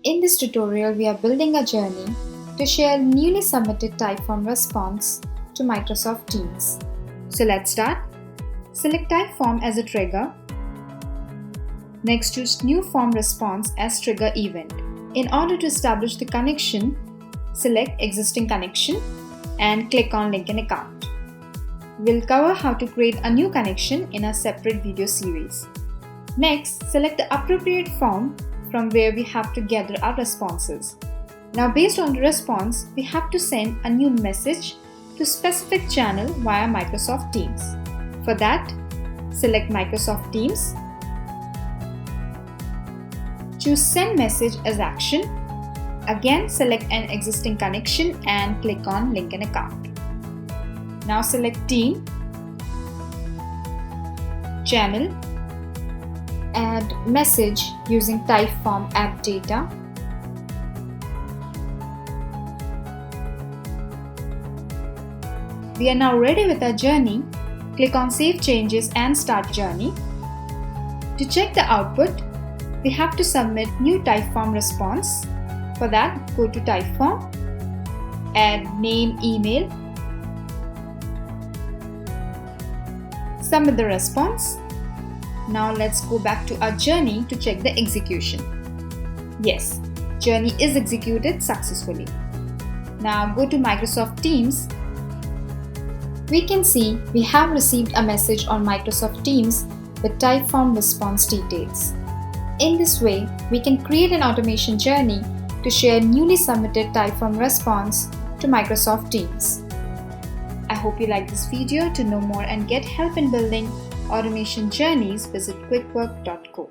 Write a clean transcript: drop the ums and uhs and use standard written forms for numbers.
In this tutorial, we are building a journey to share newly submitted Typeform response to Microsoft Teams. So let's start. Select Typeform as a trigger. Next, choose New Form Response as trigger event. In order to establish the connection, select Existing Connection and click on Link an Account. We'll cover how to create a new connection in a separate video series. Next, select the appropriate form from where we have to gather our responses. Now, based on the response, we have to send a new message to specific channel via Microsoft Teams. For that, select Microsoft Teams. Choose Send Message as Action. Again, select an existing connection and click on Link an Account. Now select Team, Channel, add message using Typeform app data. We are now ready with our journey. Click on Save Changes and Start Journey. To check the output, we have to submit new Typeform response. For that, go to Typeform, add name, email, submit the response. Now let's go back to our journey to check the execution. Yes, journey is executed successfully. Now go to Microsoft Teams. We can see we have received a message on Microsoft Teams with Typeform response details. In this way, we can create an automation journey to share newly submitted Typeform response to Microsoft Teams. I hope you like this video. To know more and get help in building automation journeys, visit quickwork.co.